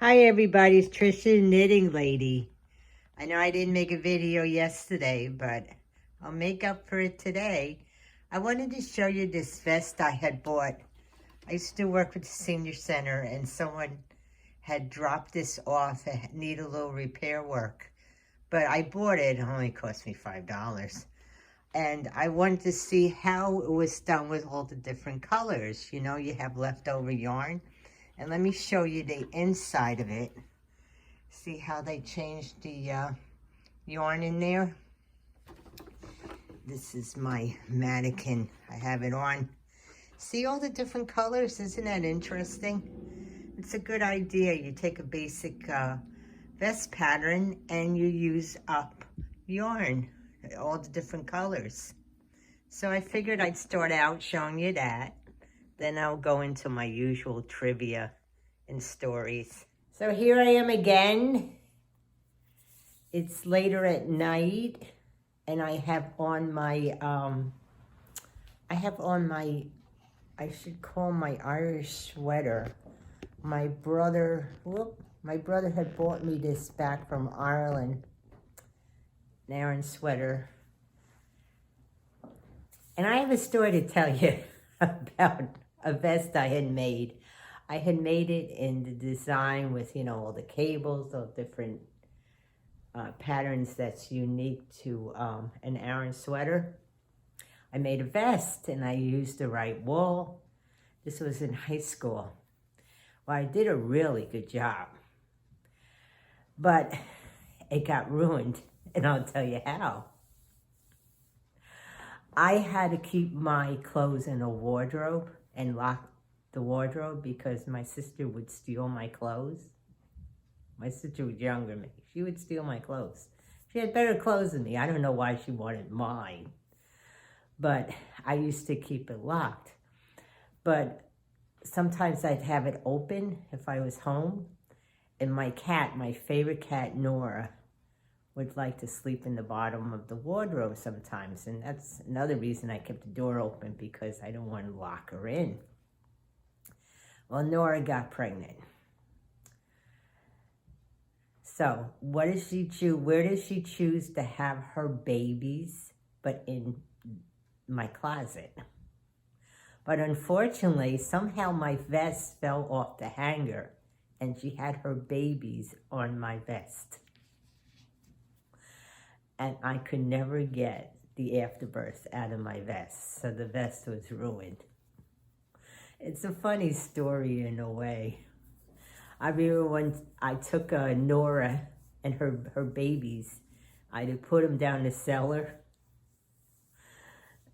Hi everybody, it's Trisha Knitting Lady. I know I didn't make a video yesterday, but I'll make up for it today. I wanted to show you this vest I had bought. I used to work with the senior center and someone had dropped this off and needed a little repair work. But I bought it, it only cost me $5. And I wanted to see how it was done with all the different colors. You know, you have leftover yarn. And let me show you the inside of it. See how they changed the yarn in there? This is my mannequin. I have it on. See all the different colors? Isn't that interesting? It's a good idea. You take a basic vest pattern and you use up yarn, all the different colors. So I figured I'd start out showing you that. Then I'll go into my usual trivia and stories. So here I am again. It's later at night, and I have on my, I should call my Irish sweater. My brother had bought me this back from Ireland, an Aaron sweater. And I have a story to tell you about a vest I had made. I had made it in the design with, you know, all the cables, all different patterns that's unique to an Aaron sweater. I made a vest and I used the right wool. This was in high school. Well, I did a really good job, but it got ruined, and I'll tell you how. I had to keep my clothes in a wardrobe and lock the wardrobe because my sister would steal my clothes. My sister was younger than me. She would steal my clothes. She had better clothes than me. I don't know why she wanted mine. But I used to keep it locked. But sometimes I'd have it open if I was home. And my cat, my favorite cat, Nora, would like to sleep in the bottom of the wardrobe sometimes. And that's another reason I kept the door open, because I don't want to lock her in. Well, Nora got pregnant. So what does she choose? Where does she choose to have her babies but in my closet? But unfortunately, somehow my vest fell off the hanger and she had her babies on my vest. And I could never get the afterbirth out of my vest, so the vest was ruined. It's a funny story in a way. I remember when I took Nora and her babies, I had put them down the cellar.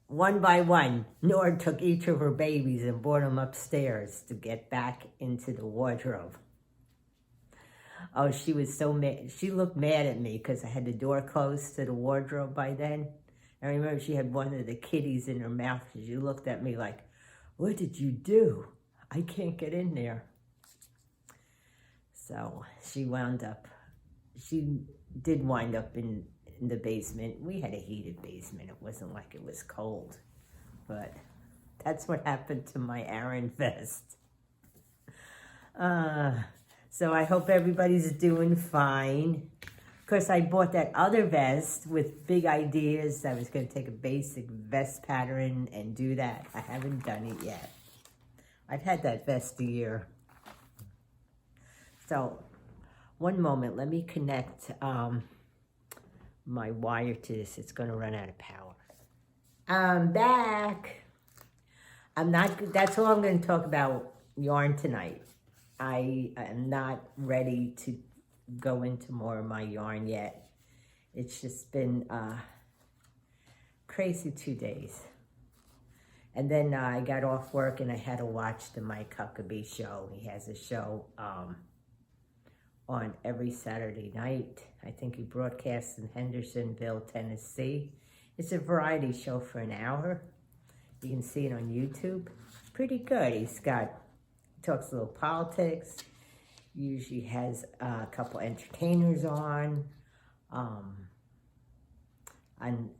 One by one, Nora took each of her babies and brought them upstairs to get back into the wardrobe. Oh, she was so mad. She looked mad at me because I had the door closed to the wardrobe by then. I remember she had one of the kitties in her mouth. She looked at me like, "What did you do? I can't get in there." So she did wind up in the basement. We had a heated basement. It wasn't like it was cold. But that's what happened to my Aaron vest. So I hope everybody's doing fine. Of course, I bought that other vest with big ideas. I was going to take a basic vest pattern and do that. I haven't done it yet. I've had that vest a year. So, one moment. Let me connect my wire to this. It's going to run out of power. I'm back. That's all I'm going to talk about yarn tonight. I am not ready to go into more of my yarn yet. It's just been crazy 2 days. And then I got off work and I had to watch the Mike Huckabee show. He has a show on every Saturday night. I think he broadcasts in Hendersonville, Tennessee. It's a variety show for an hour. You can see it on YouTube. Pretty good. He talks a little politics. Usually has a couple entertainers on. And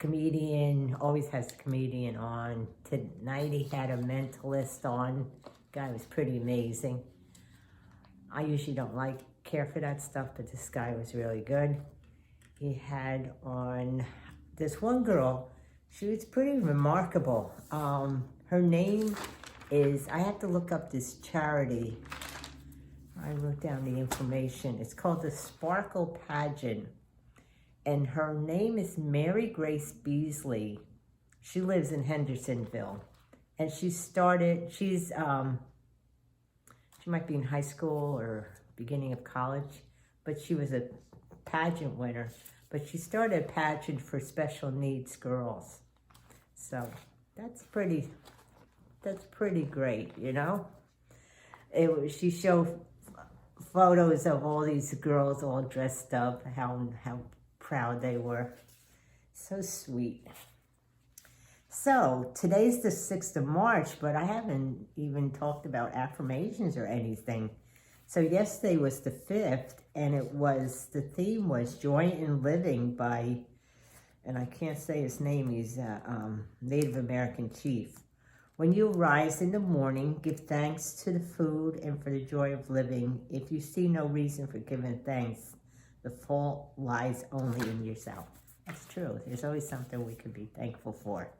comedian, always has a comedian on. Tonight he had a mentalist on. Guy was pretty amazing. I usually don't care for that stuff, but this guy was really good. He had on this one girl. She was pretty remarkable. Her name is, I have to look up this charity. I wrote down the information. It's called the Sparkle Pageant. And her name is Mary Grace Beasley. She lives in Hendersonville. And she might be in high school or beginning of college, but she was a pageant winner. But she started a pageant for special needs girls. So that's pretty great, you know? She showed photos of all these girls all dressed up, how proud they were. So sweet. So today's the 6th of March, but I haven't even talked about affirmations or anything. So yesterday was the 5th, and the theme was Joy in Living by, and I can't say his name, he's a Native American chief. When you rise in the morning, give thanks to the food and for the joy of living. If you see no reason for giving thanks, the fault lies only in yourself. That's true. There's always something we can be thankful for.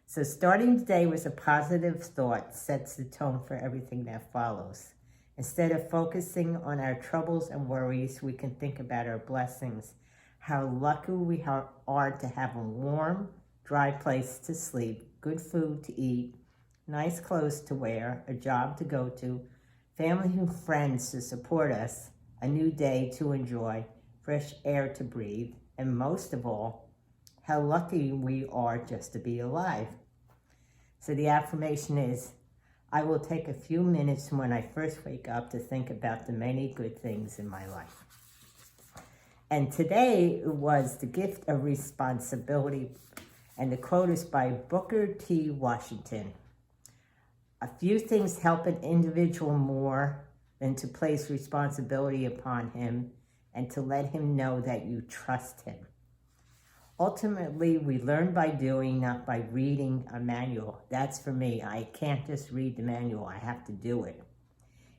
So starting today with a positive thought sets the tone for everything that follows. Instead of focusing on our troubles and worries, we can think about our blessings, how lucky we are to have a warm, dry place to sleep, good food to eat, nice clothes to wear, a job to go to, family and friends to support us, a new day to enjoy, fresh air to breathe, and most of all, how lucky we are just to be alive. So the affirmation is, I will take a few minutes when I first wake up to think about the many good things in my life. And today was the gift of responsibility, and the quote is by Booker T. Washington. A few things help an individual more than to place responsibility upon him and to let him know that you trust him. Ultimately, we learn by doing, not by reading a manual. That's for me. I can't just read the manual. I have to do it.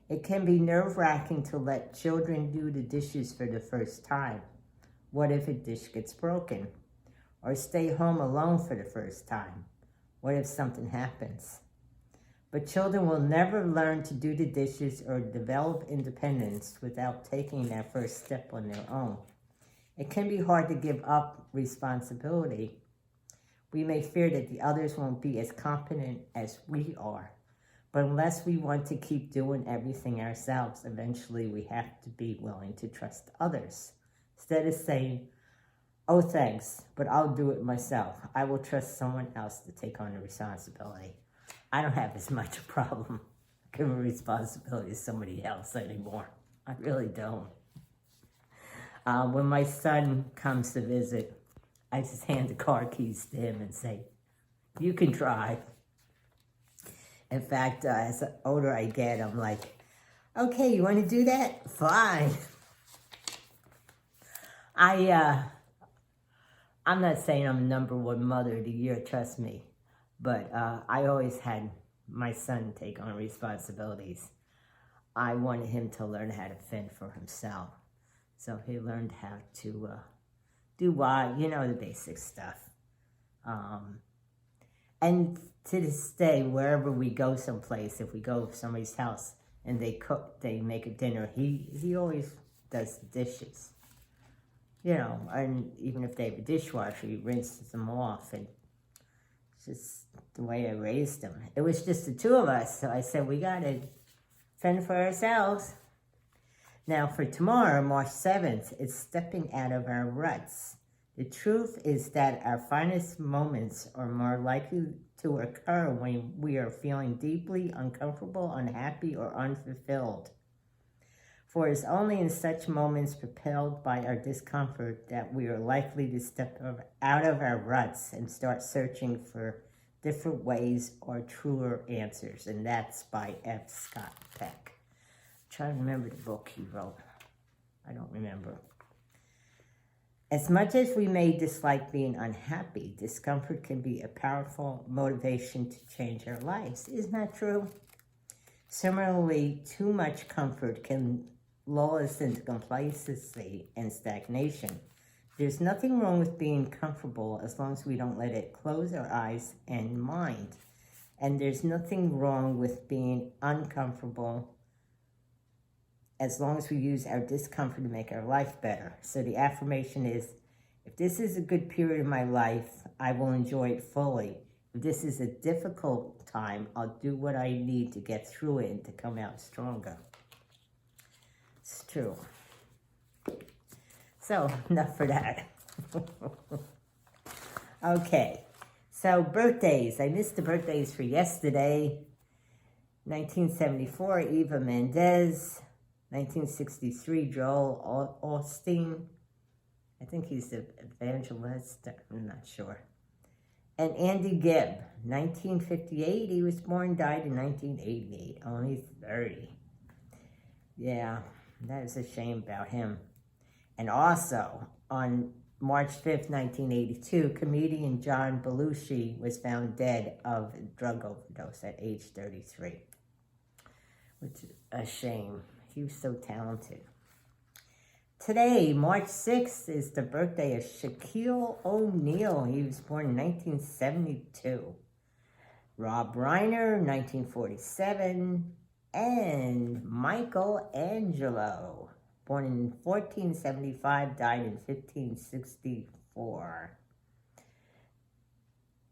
It can be nerve-wracking to let children do the dishes for the first time. What if a dish gets broken? Or stay home alone for the first time? What if something happens? But children will never learn to do the dishes or develop independence without taking that first step on their own. It can be hard to give up responsibility. We may fear that the others won't be as competent as we are. But unless we want to keep doing everything ourselves, eventually we have to be willing to trust others. Instead of saying, oh, thanks, but I'll do it myself. I will trust someone else to take on the responsibility. I don't have as much a problem giving responsibility to somebody else anymore. I really don't. When my son comes to visit, I just hand the car keys to him and say, you can drive. In fact, as the older I get, I'm like, okay, you want to do that? Fine. I'm not saying I'm #1 mother of the year, trust me. But I always had my son take on responsibilities. I wanted him to learn how to fend for himself. So he learned how to do the basic stuff. And to this day, wherever we go someplace, if we go to somebody's house and they cook, they make a dinner, he always does the dishes. And even if they have a dishwasher, he rinses them off. And it's just the way I raised him. It was just the two of us, so I said, we got to fend for ourselves. Now for tomorrow, March 7th, it's stepping out of our ruts. The truth is that our finest moments are more likely to occur when we are feeling deeply uncomfortable, unhappy, or unfulfilled. For it is only in such moments propelled by our discomfort that we are likely to step out of our ruts and start searching for different ways or truer answers. And that's by F. Scott Peck. Try to remember the book he wrote. I don't remember. As much as we may dislike being unhappy, discomfort can be a powerful motivation to change our lives. Isn't that true? Similarly, too much comfort can lull us into complacency and stagnation. There's nothing wrong with being comfortable as long as we don't let it close our eyes and mind. And there's nothing wrong with being uncomfortable as long as we use our discomfort to make our life better. So the affirmation is, if this is a good period of my life, I will enjoy it fully. If this is a difficult time, I'll do what I need to get through it and to come out stronger. It's true. So, enough for that. Okay, so birthdays. I missed the birthdays for yesterday. 1974, Eva Mendes. 1963, Joel Osteen. I think he's the evangelist. I'm not sure. And Andy Gibb. 1958, he was born, died in 1988. Only 30. Yeah, that is a shame about him. And also, on March 5th, 1982, comedian John Belushi was found dead of drug overdose at age 33. Which is a shame. He was so talented. Today, March 6th, is the birthday of Shaquille O'Neal. He was born in 1972. Rob Reiner, 1947. And Michelangelo, born in 1475, died in 1564.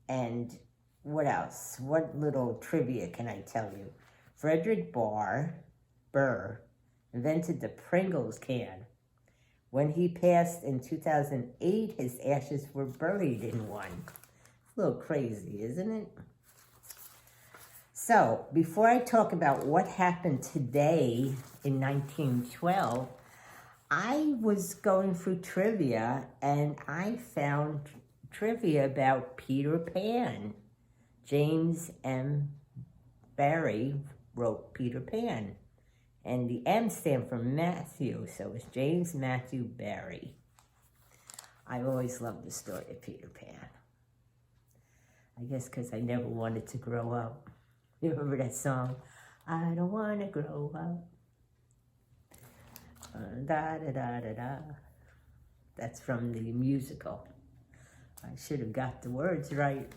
And what else? What little trivia can I tell you? Frederick Burr invented the Pringles can. When he passed in 2008, his ashes were buried in one. It's a little crazy, isn't it? So, before I talk about what happened today in 1912, I was going through trivia and I found trivia about Peter Pan. James M. Barrie wrote Peter Pan. And the M stand for Matthew, so it's James Matthew Barrie. I always loved the story of Peter Pan. I guess because I never wanted to grow up. You remember that song? I don't want to grow up. Da da da da da. That's from the musical. I should have got the words right?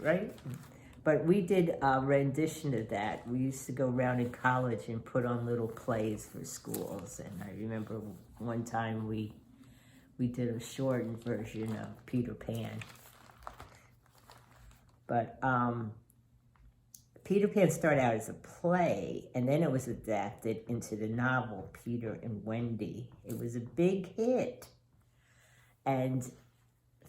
But we did a rendition of that. We used to go around in college and put on little plays for schools. And I remember one time we did a shortened version of Peter Pan. But Peter Pan started out as a play, and then it was adapted into the novel Peter and Wendy. It was a big hit. And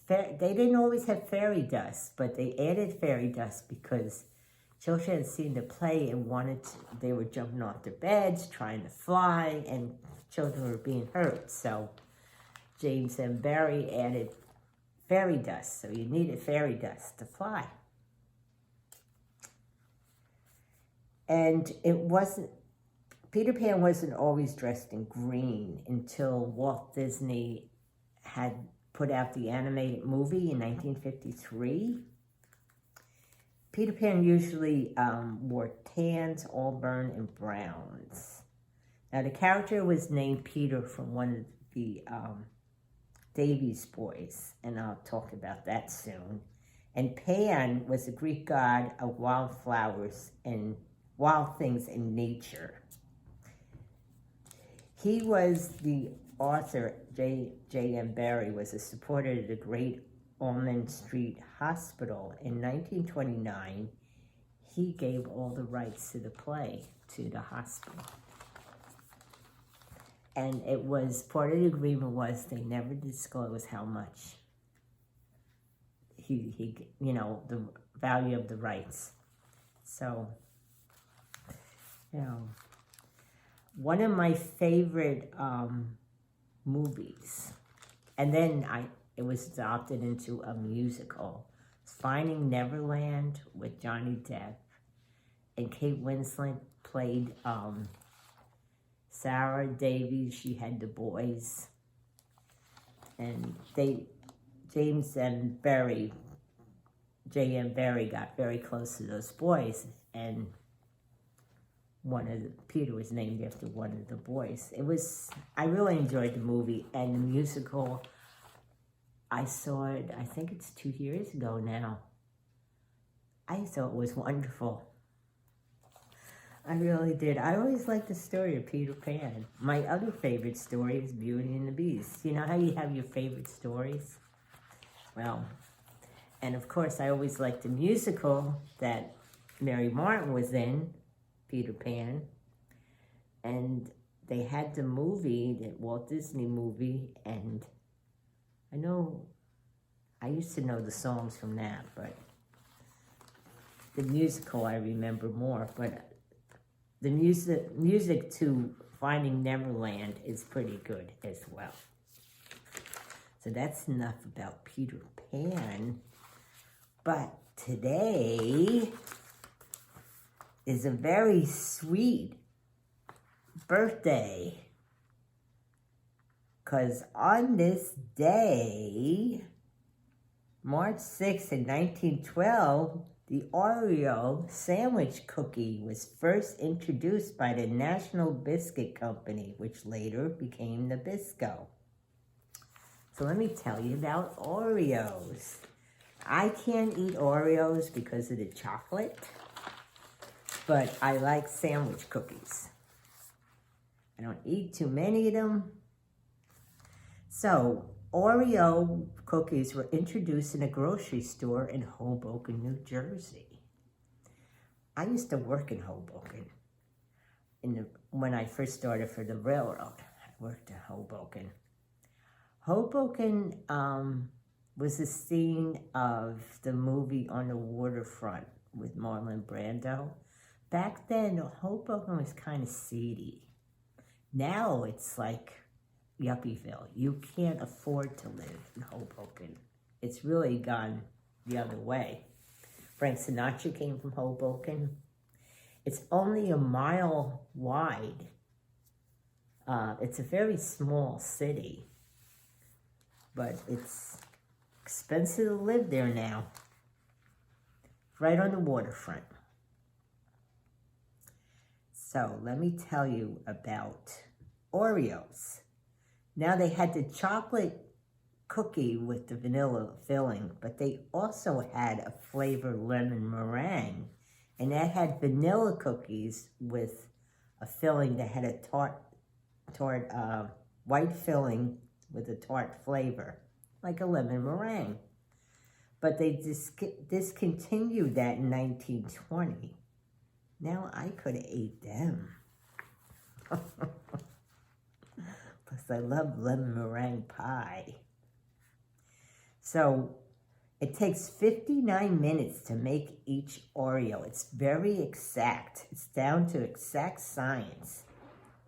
they didn't always have fairy dust, but they added fairy dust because children had seen the play and they were jumping off their beds, trying to fly, and children were being hurt. So James M. Barrie added fairy dust, so you needed fairy dust to fly. And Peter Pan wasn't always dressed in green until Walt Disney had put out the animated movie in 1953. Peter Pan usually wore tans, auburn, and browns. Now, the character was named Peter from one of the Davies boys, and I'll talk about that soon. And Pan was a Greek god of wildflowers and wild things in nature. He was the author, J.M. Barrie, was a supporter of the Great Ormond Street Hospital. In 1929, he gave all the rights to the play to the hospital. And it was, part of the agreement was they never disclosed how much he the value of the rights. So, one of my favorite movies, and then it was adopted into a musical, Finding Neverland with Johnny Depp, and Kate Winslet played Sarah Davies. She had the boys, and J.M. Barrie got very close to those boys, and Peter was named after one of the boys. I really enjoyed the movie, and the musical, I saw it, I think it's 2 years ago now. I thought it was wonderful. I really did. I always liked the story of Peter Pan. My other favorite story is Beauty and the Beast. You know how you have your favorite stories? Well, and of course I always liked the musical that Mary Martin was in, Peter Pan. And they had the movie, the Walt Disney movie, and I used to know the songs from that, but the musical I remember more. But the music to Finding Neverland is pretty good as well. So that's enough about Peter Pan. But today is a very sweet birthday. Because on this day, March 6th in 1912, the Oreo sandwich cookie was first introduced by the National Biscuit Company, which later became Nabisco. So let me tell you about Oreos. I can't eat Oreos because of the chocolate, but I like sandwich cookies. I don't eat too many of them. So, Oreo cookies were introduced in a grocery store in Hoboken, New Jersey. I used to work in Hoboken when I first started for the railroad. I worked in Hoboken. Hoboken was the scene of the movie On the Waterfront with Marlon Brando. Back then, Hoboken was kind of seedy. Now it's like Yuppieville. You can't afford to live in Hoboken. It's really gone the other way. Frank Sinatra came from Hoboken. It's only a mile wide. It's a very small city, but it's expensive to live there now. Right on the waterfront. So let me tell you about Oreos. Now they had the chocolate cookie with the vanilla filling, but they also had a flavored lemon meringue. And that had vanilla cookies with a filling that had a white filling with a tart flavor, like a lemon meringue. But they discontinued that in 1920. Now I could have ate them. Plus I love lemon meringue pie. So it takes 59 minutes to make each Oreo. It's very exact. It's down to exact science.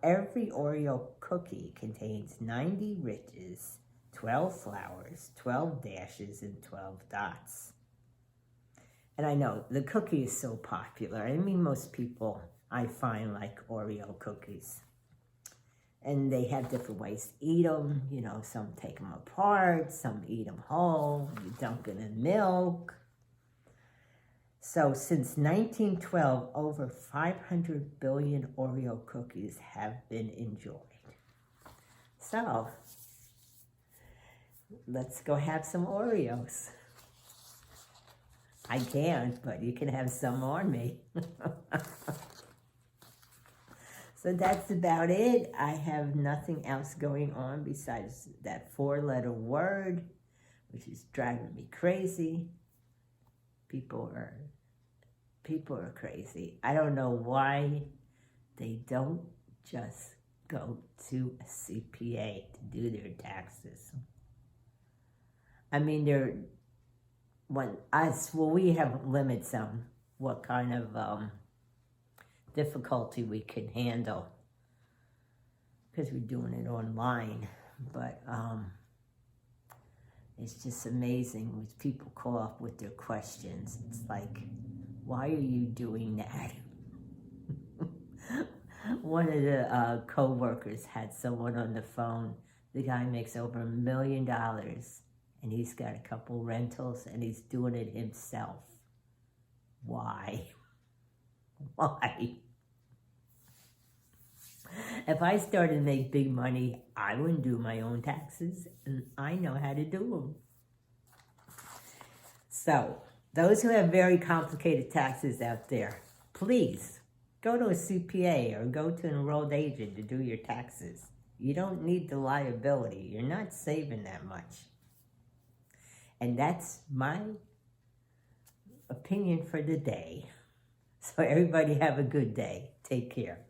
Every Oreo cookie contains 90 ridges, 12 flowers, 12 dashes, and 12 dots. And I know the cookie is so popular. I mean, most people I find like Oreo cookies. And they have different ways to eat them. You know, some take them apart, some eat them whole, you dunk it in milk. So since 1912, over 500 billion Oreo cookies have been enjoyed. So, let's go have some Oreos. I can't, but you can have some on me. So that's about it. I have nothing else going on besides that 4-letter word, which is driving me crazy. People are crazy. I don't know why they don't just go to a CPA to do their taxes. I mean, we have limits on what kind of difficulty we can handle because we're doing it online. But it's just amazing when people call up with their questions. It's like, why are you doing that? One of the co-workers had someone on the phone. The guy makes over $1 million and he's got a couple rentals and he's doing it himself. Why? Why? If I started to make big money, I wouldn't do my own taxes, and I know how to do them. So, those who have very complicated taxes out there, please go to a CPA or go to an enrolled agent to do your taxes. You don't need the liability. You're not saving that much. And that's my opinion for the day. So everybody have a good day. Take care.